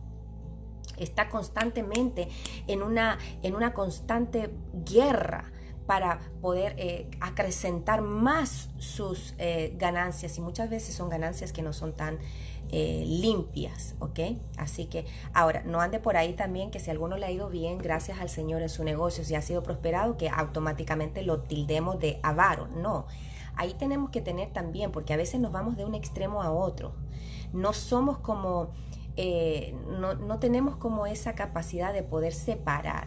está constantemente en una constante guerra para poder acrecentar más sus ganancias, y muchas veces son ganancias que no son tan limpias, ¿ok? Así que ahora, no ande por ahí también que si a alguno le ha ido bien, gracias al Señor en su negocio, si ha sido prosperado, que automáticamente lo tildemos de avaro. No, ahí tenemos que tener también, porque a veces nos vamos de un extremo a otro. No somos como, no tenemos como esa capacidad de poder separar.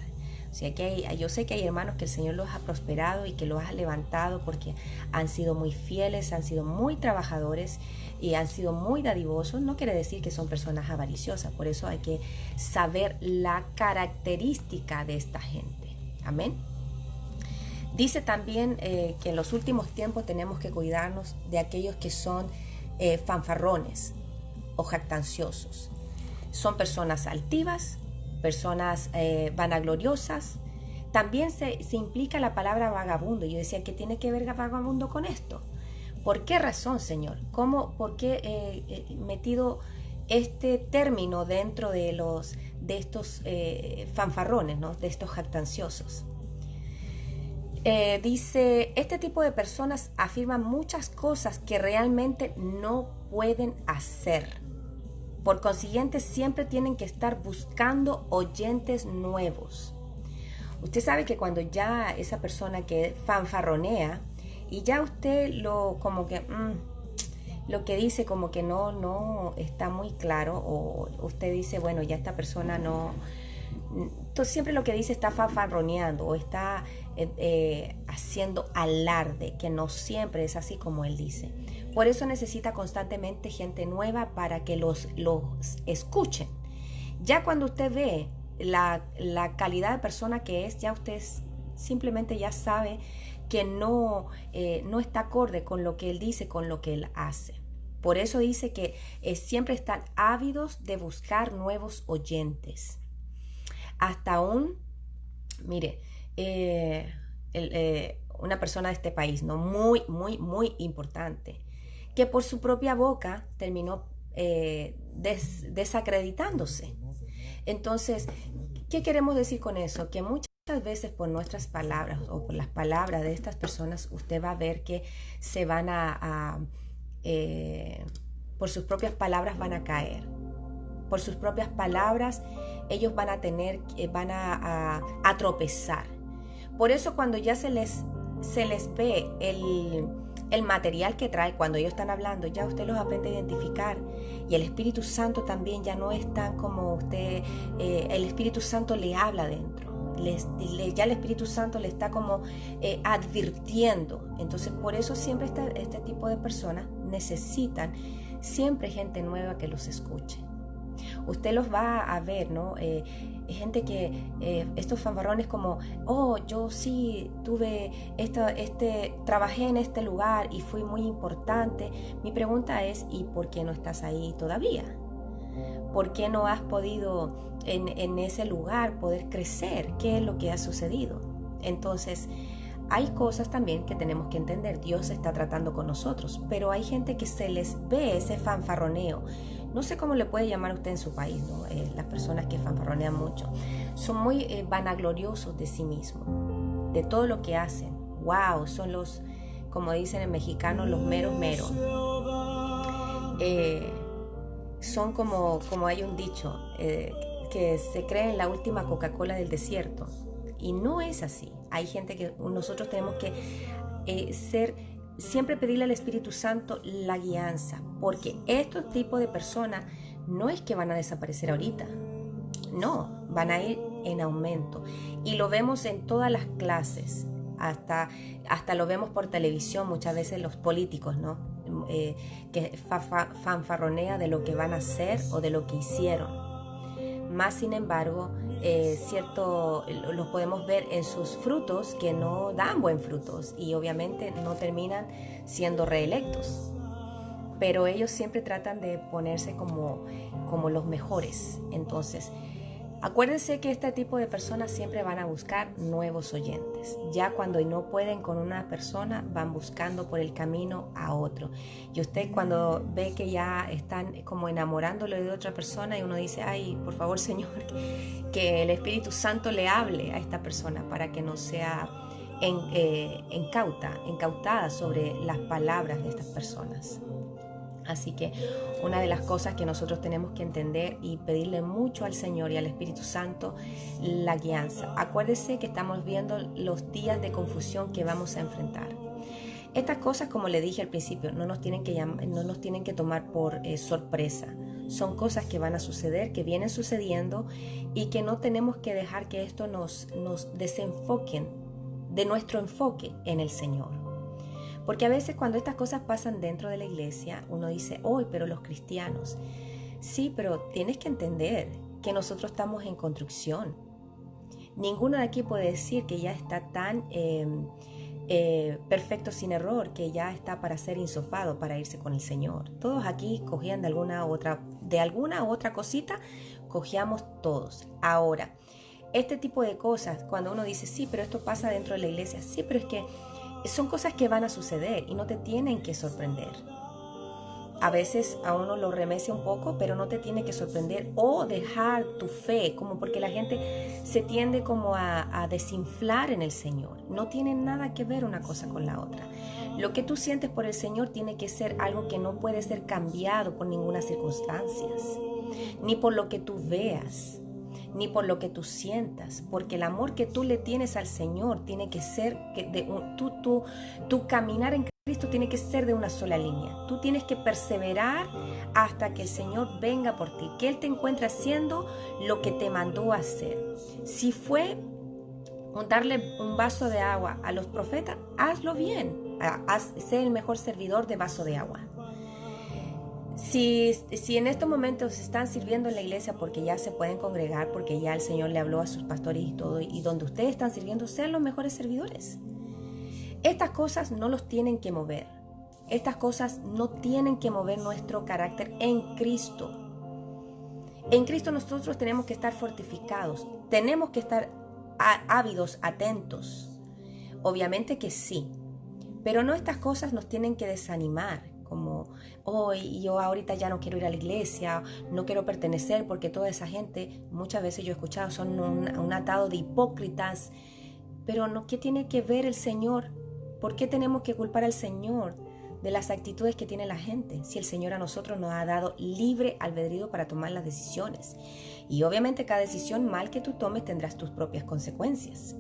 O sea, yo sé que hay hermanos que el Señor los ha prosperado y que los ha levantado porque han sido muy fieles, han sido muy trabajadores y han sido muy dadivosos. No quiere decir que son personas avariciosas, por eso hay que saber la característica de esta gente. Amén. Dice también que en los últimos tiempos tenemos que cuidarnos de aquellos que son fanfarrones o jactanciosos. Son personas altivas, personas vanagloriosas. También se implica la palabra vagabundo. Yo decía, ¿qué tiene que ver vagabundo con esto? ¿Por qué razón, Señor? ¿Por qué metido este término dentro de estos fanfarrones, ¿no? De estos jactanciosos? Dice, este tipo de personas afirman muchas cosas que realmente no pueden hacer. Por consiguiente, siempre tienen que estar buscando oyentes nuevos. Usted sabe que cuando ya esa persona que fanfarronea y ya usted lo que dice como que no está muy claro, o usted dice, bueno, ya esta persona no, entonces siempre lo que dice está fanfarroneando o está haciendo alarde, que no siempre es así como él dice. Por eso necesita constantemente gente nueva para que los escuchen. Ya cuando usted ve la calidad de persona que es, ya usted simplemente ya sabe que no está acorde con lo que él dice, con lo que él hace. Por eso dice que siempre están ávidos de buscar nuevos oyentes. Hasta aún, mire, una persona de este país, ¿no? Muy, muy, muy importante, que por su propia boca terminó desacreditándose. Entonces, ¿qué queremos decir con eso? Que muchas veces por nuestras palabras o por las palabras de estas personas, usted va a ver que se van por sus propias palabras van a caer. Por sus propias palabras, ellos van a tropezar. Por eso cuando ya se les ve el material que trae, cuando ellos están hablando, ya usted los aprende a identificar. Y el Espíritu Santo también ya no es tan como usted, el Espíritu Santo le habla dentro. Ya el Espíritu Santo le está como advirtiendo. Entonces por eso siempre este tipo de personas necesitan siempre gente nueva que los escuche. Usted los va a ver, ¿no? Gente que, estos fanfarrones como, oh, yo sí trabajé en este lugar y fui muy importante. Mi pregunta es, ¿y por qué no estás ahí todavía? ¿Por qué no has podido en ese lugar poder crecer? ¿Qué es lo que ha sucedido? Entonces, hay cosas también que tenemos que entender. Dios está tratando con nosotros, pero hay gente que se les ve ese fanfarroneo. No sé cómo le puede llamar a usted en su país, ¿no? Las personas que fanfarronean mucho. Son muy vanagloriosos de sí mismos, de todo lo que hacen. Wow, son los, como dicen en mexicano, los meros meros. Son como hay un dicho, que se cree en la última Coca-Cola del desierto. Y no es así. Hay gente que nosotros tenemos que siempre pedirle al Espíritu Santo la guianza, porque estos tipos de personas no es que van a desaparecer ahorita, no, van a ir en aumento. Y lo vemos en todas las clases, hasta lo vemos por televisión muchas veces los políticos, ¿no? Que fanfarronea de lo que van a hacer o de lo que hicieron. Más sin embargo, los podemos ver en sus frutos que no dan buen frutos y obviamente no terminan siendo reelectos. Pero ellos siempre tratan de ponerse como los mejores. Entonces, acuérdense que este tipo de personas siempre van a buscar nuevos oyentes. Ya cuando no pueden con una persona, van buscando por el camino a otro. Y usted cuando ve que ya están como enamorándole de otra persona y uno dice, ay, por favor, Señor, que el Espíritu Santo le hable a esta persona para que no sea incautada sobre las palabras de estas personas. Así que una de las cosas que nosotros tenemos que entender y pedirle mucho al Señor y al Espíritu Santo, la guianza. Acuérdese que estamos viendo los días de confusión que vamos a enfrentar. Estas cosas, como le dije al principio, no nos tienen que tomar por sorpresa. Son cosas que van a suceder, que vienen sucediendo y que no tenemos que dejar que esto nos desenfoquen de nuestro enfoque en el Señor. Porque a veces cuando estas cosas pasan dentro de la iglesia, uno dice, pero los cristianos. Sí, pero tienes que entender que nosotros estamos en construcción. Ninguno de aquí puede decir que ya está tan perfecto sin error, que ya está para ser insofado, para irse con el Señor. Todos aquí cogían de alguna u otra cosita, cogíamos todos. Ahora, este tipo de cosas, cuando uno dice, sí, pero esto pasa dentro de la iglesia, sí, pero es que son cosas que van a suceder y no te tienen que sorprender. A veces a uno lo remece un poco, pero no te tiene que sorprender o dejar tu fe, como porque la gente se tiende como a desinflar en el Señor. No tiene nada que ver una cosa con la otra. Lo que tú sientes por el Señor tiene que ser algo que no puede ser cambiado por ninguna circunstancia, ni por lo que tú veas, ni por lo que tú sientas, porque el amor que tú le tienes al Señor tiene que ser que tu caminar en Cristo tiene que ser de una sola línea. Tú tienes que perseverar hasta que el Señor venga por ti, que Él te encuentre haciendo lo que te mandó a hacer. Si fue darle un vaso de agua a los profetas, hazlo bien. Sé el mejor servidor de vaso de agua. Si en estos momentos están sirviendo en la iglesia porque ya se pueden congregar, porque ya el Señor le habló a sus pastores y todo, y donde ustedes están sirviendo, sean los mejores servidores. Estas cosas no los tienen que mover. Estas cosas no tienen que mover nuestro carácter en Cristo. En Cristo nosotros tenemos que estar fortificados, tenemos que estar ávidos, atentos. Obviamente que sí, pero no estas cosas nos tienen que desanimar, como hoy yo ahorita ya no quiero ir a la iglesia, no quiero pertenecer, porque toda esa gente, muchas veces yo he escuchado, son un atado de hipócritas. Pero no, ¿qué tiene que ver el Señor? ¿Por qué tenemos que culpar al Señor de las actitudes que tiene la gente? Si el Señor a nosotros nos ha dado libre albedrío para tomar las decisiones. Y obviamente cada decisión mal que tú tomes tendrás tus propias consecuencias.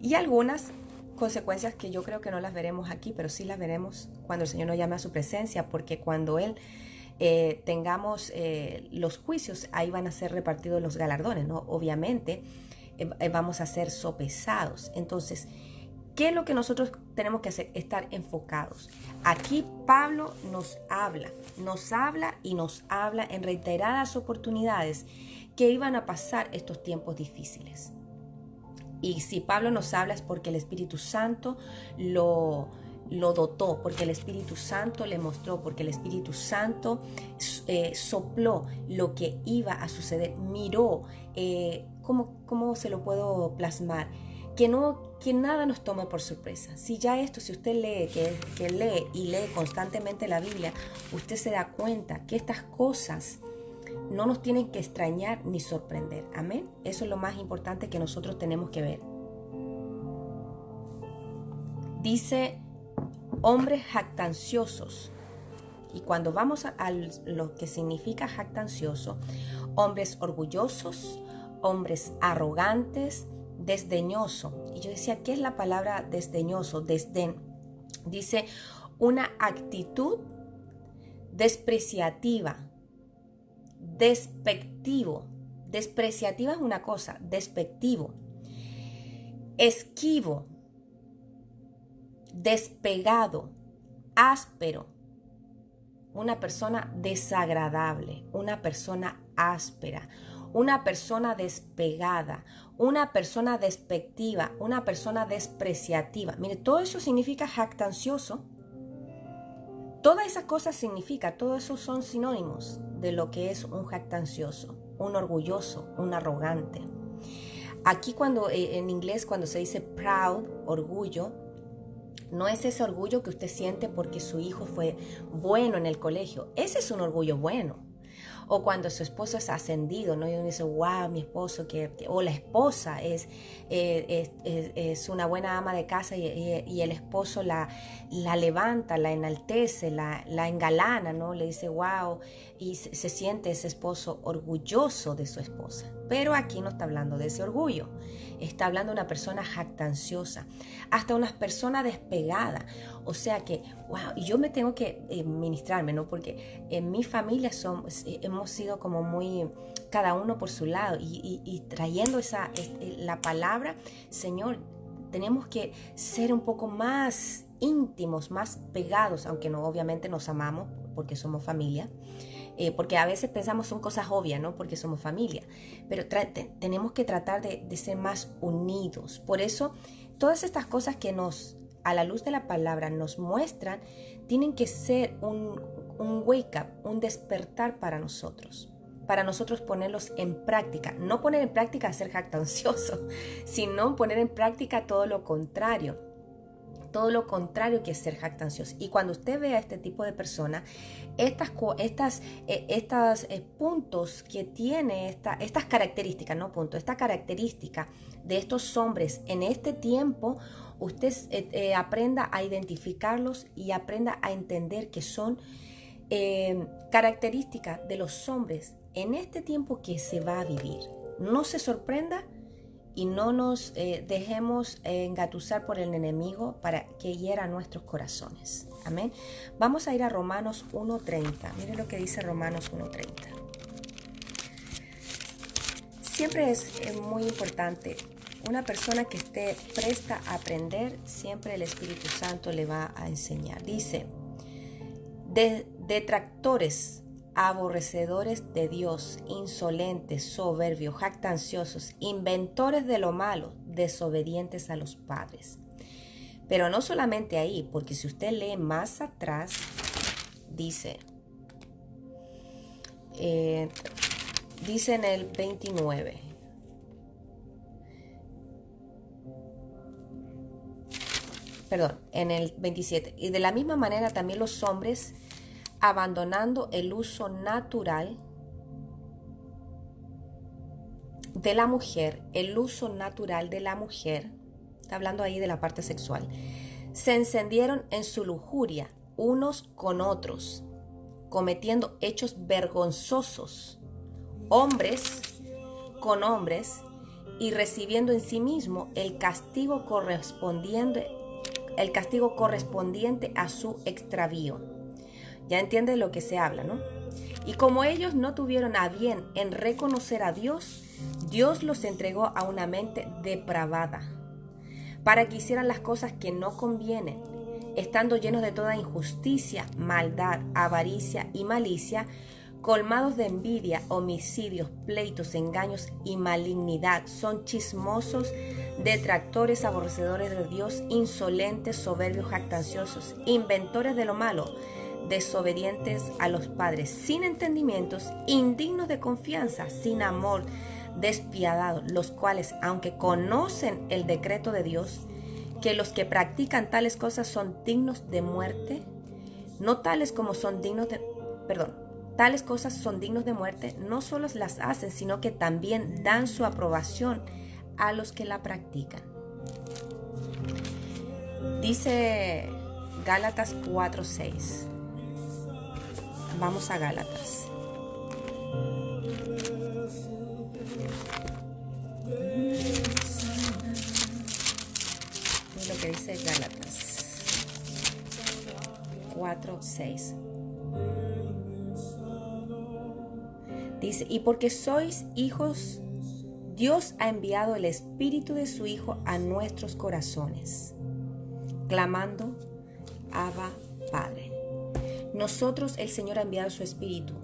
Y algunas consecuencias que yo creo que no las veremos aquí, pero sí las veremos cuando el Señor nos llame a su presencia, porque cuando Él tengamos los juicios, ahí van a ser repartidos los galardones, ¿no? Obviamente vamos a ser sopesados. Entonces, ¿qué es lo que nosotros tenemos que hacer? Estar enfocados. Aquí Pablo nos habla y nos habla en reiteradas oportunidades que iban a pasar estos tiempos difíciles. Y si Pablo nos habla es porque el Espíritu Santo lo dotó, porque el Espíritu Santo le mostró, porque el Espíritu Santo sopló lo que iba a suceder, miró, ¿cómo se lo puedo plasmar? Que nada nos tome por sorpresa. Si usted lee, que lee y lee constantemente la Biblia, usted se da cuenta que estas cosas no nos tienen que extrañar ni sorprender. Amén. Eso es lo más importante que nosotros tenemos que ver. Dice, hombres jactanciosos. Y cuando vamos a lo que significa jactancioso, hombres orgullosos, hombres arrogantes, desdeñoso. Y yo decía, ¿qué es la palabra desdeñoso? Desdén. Dice, una actitud despreciativa, despectivo. Despreciativa es una cosa, despectivo, esquivo, despegado, áspero, una persona desagradable, una persona áspera, una persona despegada, una persona despectiva, una persona despreciativa. Mire, todo eso significa jactancioso. Todas esas cosas significa, todo eso son sinónimos de lo que es un jactancioso, un orgulloso, un arrogante. Aquí en inglés cuando se dice proud, orgullo, no es ese orgullo que usted siente porque su hijo fue bueno en el colegio. Ese es un orgullo bueno. O cuando su esposo es ascendido, ¿no? Y uno dice, wow, mi esposo, o la esposa es una buena ama de casa y el esposo la levanta, la enaltece, la engalana, ¿no? Le dice, wow, y se siente ese esposo orgulloso de su esposa. Pero aquí no está hablando de ese orgullo. Está hablando de una persona jactanciosa, hasta una persona despegada. O sea que, wow, y yo me tengo que ministrarme, ¿no? Porque en mi familia hemos sido como muy, cada uno por su lado, y trayendo la palabra, Señor, tenemos que ser un poco más íntimos, más pegados, aunque no, obviamente nos amamos porque somos familia. Porque a veces pensamos son cosas obvias, ¿no? Porque somos familia, pero tenemos que tratar de ser más unidos. Por eso, todas estas cosas que a la luz de la palabra nos muestran, tienen que ser un wake up, un despertar para nosotros ponerlos en práctica. No poner en práctica ser jactancioso, sino poner en práctica todo lo contrario. todo lo contrario que es ser jactancioso. Y cuando usted ve a este tipo de persona, estos puntos que tiene, estas características, no puntos, esta característica de estos hombres en este tiempo, usted aprenda a identificarlos y aprenda a entender que son características de los hombres en este tiempo que se va a vivir. No se sorprenda y no nos dejemos engatusar por el enemigo para que hiera nuestros corazones. Amén. Vamos a ir a Romanos 1:30. Miren lo que dice Romanos 1:30. Siempre es muy importante, una persona que esté presta a aprender, siempre el Espíritu Santo le va a enseñar. Dice, detractores, aborrecedores de Dios, insolentes, soberbios, jactanciosos, inventores de lo malo, desobedientes a los padres. Pero no solamente ahí, porque si usted lee más atrás, dice en el 29. Perdón, en el 27. Y de la misma manera también los hombres, abandonando el uso natural de la mujer, está hablando ahí de la parte sexual, se encendieron en su lujuria unos con otros, cometiendo hechos vergonzosos, hombres con hombres, y recibiendo en sí mismo el castigo correspondiente a su extravío. Ya entiende lo que se habla, ¿no? Y como ellos no tuvieron a bien en reconocer a Dios, Dios los entregó a una mente depravada, para que hicieran las cosas que no convienen, estando llenos de toda injusticia, maldad, avaricia y malicia, colmados de envidia, homicidios, pleitos, engaños y malignidad. Son chismosos, detractores, aborrecedores de Dios, insolentes, soberbios, jactanciosos, inventores de lo malo, desobedientes a los padres, sin entendimientos, indignos de confianza, sin amor, despiadados, los cuales, aunque conocen el decreto de Dios, que los que practican tales cosas son dignos de muerte, tales cosas son dignos de muerte, no solo las hacen, sino que también dan su aprobación a los que la practican. Dice Gálatas 4:6. Vamos a Gálatas. Es lo que dice Gálatas 4:6. Dice, y porque sois hijos, Dios ha enviado el Espíritu de su Hijo a nuestros corazones, clamando, Abba, Padre. Nosotros, el Señor ha enviado su Espíritu.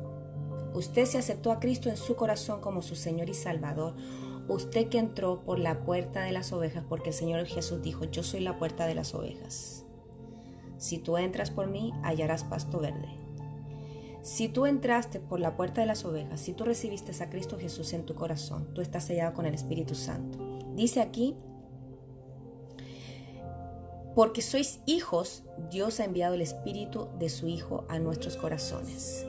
Usted se aceptó a Cristo en su corazón como su Señor y Salvador. Usted que entró por la puerta de las ovejas, porque el Señor Jesús dijo, yo soy la puerta de las ovejas. Si tú entras por mí, hallarás pasto verde. Si tú entraste por la puerta de las ovejas, si tú recibiste a Cristo Jesús en tu corazón, tú estás sellado con el Espíritu Santo. Dice aquí, porque sois hijos, Dios ha enviado el Espíritu de su Hijo a nuestros corazones.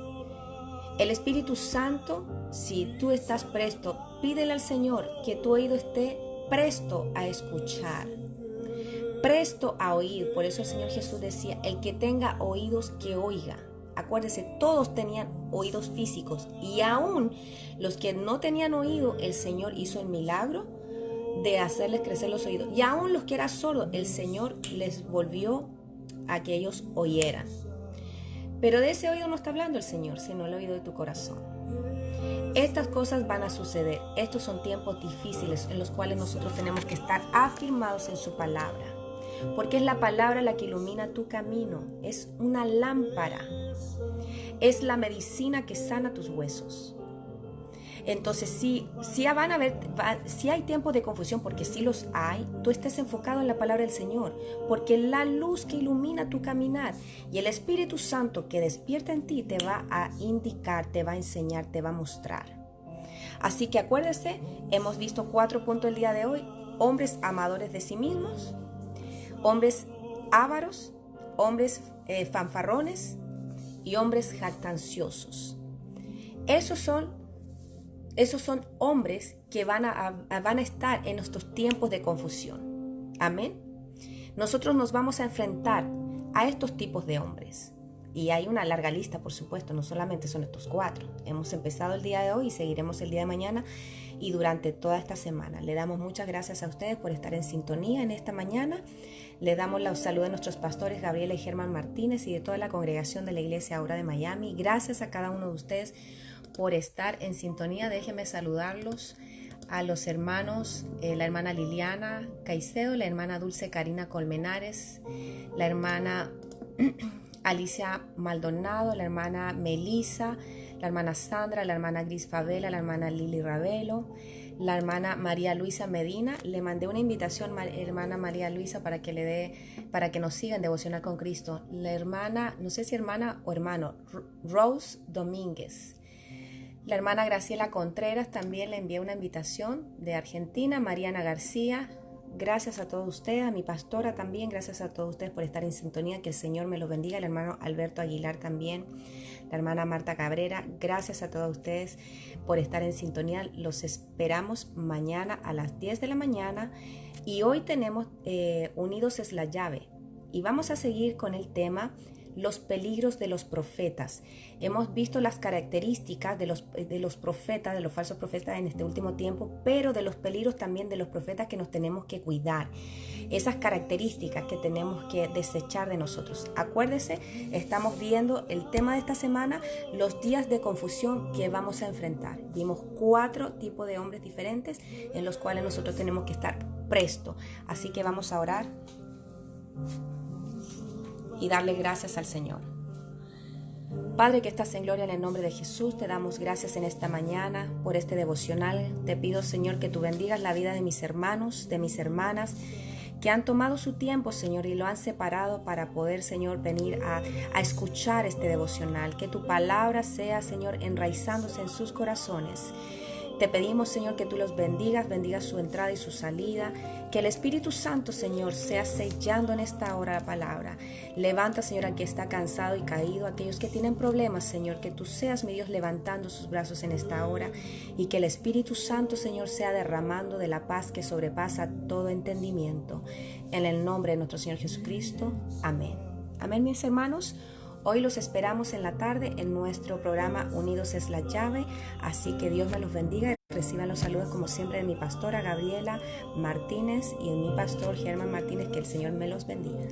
El Espíritu Santo, si tú estás presto, pídele al Señor que tu oído esté presto a escuchar, presto a oír. Por eso el Señor Jesús decía, el que tenga oídos que oiga. Acuérdense, todos tenían oídos físicos y aún los que no tenían oído, el Señor hizo el milagro de hacerles crecer los oídos. Y aún los que eran sordos, el Señor les volvió a que ellos oyeran. Pero de ese oído no está hablando el Señor, sino el oído de tu corazón. Estas cosas van a suceder. Estos son tiempos difíciles en los cuales nosotros tenemos que estar afirmados en su palabra. Porque es la palabra la que ilumina tu camino. Es una lámpara. Es la medicina que sana tus huesos. Entonces, si hay tiempos de confusión, porque sí los hay, tú estés enfocado en la palabra del Señor, porque la luz que ilumina tu caminar y el Espíritu Santo que despierta en ti te va a indicar, te va a enseñar, te va a mostrar. Así que acuérdese, hemos visto 4 puntos el día de hoy: hombres amadores de sí mismos, hombres ávaros, hombres fanfarrones y hombres jactanciosos. Esos son hombres que van a estar en nuestros tiempos de confusión. Amén. Nosotros nos vamos a enfrentar a estos tipos de hombres. Y hay una larga lista, por supuesto, no solamente son estos 4. Hemos empezado el día de hoy y seguiremos el día de mañana y durante toda esta semana. Le damos muchas gracias a ustedes por estar en sintonía en esta mañana. Le damos los saludos a nuestros pastores Gabriela y Germán Martínez y de toda la congregación de la Iglesia Aura de Miami. Gracias a cada uno de ustedes por estar en sintonía. Déjenme saludarlos a los hermanos, la hermana Liliana Caicedo, la hermana Dulce Karina Colmenares, la hermana Alicia Maldonado, la hermana Melisa, la hermana Sandra, la hermana Gris Favela, la hermana Lili Ravelo, la hermana María Luisa Medina. Le mandé una invitación, hermana María Luisa, para que nos sigan Devocional con Cristo. La hermana, no sé si hermana o hermano, Rose Domínguez. La hermana Graciela Contreras también le envié una invitación de Argentina. Mariana García. Gracias a todos ustedes, a mi pastora también, gracias a todos ustedes por estar en sintonía, que el Señor me los bendiga, el hermano Alberto Aguilar también, la hermana Marta Cabrera, gracias a todos ustedes por estar en sintonía. Los esperamos mañana a las 10 de la mañana y hoy tenemos Unidos es la llave y vamos a seguir con el tema los peligros de los profetas. Hemos visto las características de los profetas, de los falsos profetas en este último tiempo, pero de los peligros también de los profetas que nos tenemos que cuidar. Esas características que tenemos que desechar de nosotros. Acuérdese, estamos viendo el tema de esta semana, los días de confusión que vamos a enfrentar. Vimos 4 tipos de hombres diferentes en los cuales nosotros tenemos que estar presto. Así que vamos a orar y darle gracias al Señor. Padre que estás en gloria, en el nombre de Jesús, te damos gracias en esta mañana por este devocional. Te pido, Señor, que tú bendigas la vida de mis hermanos, de mis hermanas, que han tomado su tiempo, Señor, y lo han separado para poder, Señor, venir a escuchar este devocional. Que tu palabra sea, Señor, enraizándose en sus corazones. Te pedimos, Señor, que tú los bendigas su entrada y su salida, que el Espíritu Santo, Señor, sea sellando en esta hora la palabra. Levanta, Señor, al que está cansado y caído, aquellos que tienen problemas, Señor, que tú seas, mi Dios, levantando sus brazos en esta hora y que el Espíritu Santo, Señor, sea derramando de la paz que sobrepasa todo entendimiento. En el nombre de nuestro Señor Jesucristo. Amén. Amén, mis hermanos. Hoy los esperamos en la tarde en nuestro programa Unidos es la llave, así que Dios me los bendiga y reciban los saludos como siempre de mi pastora Gabriela Martínez y de mi pastor Germán Martínez, que el Señor me los bendiga.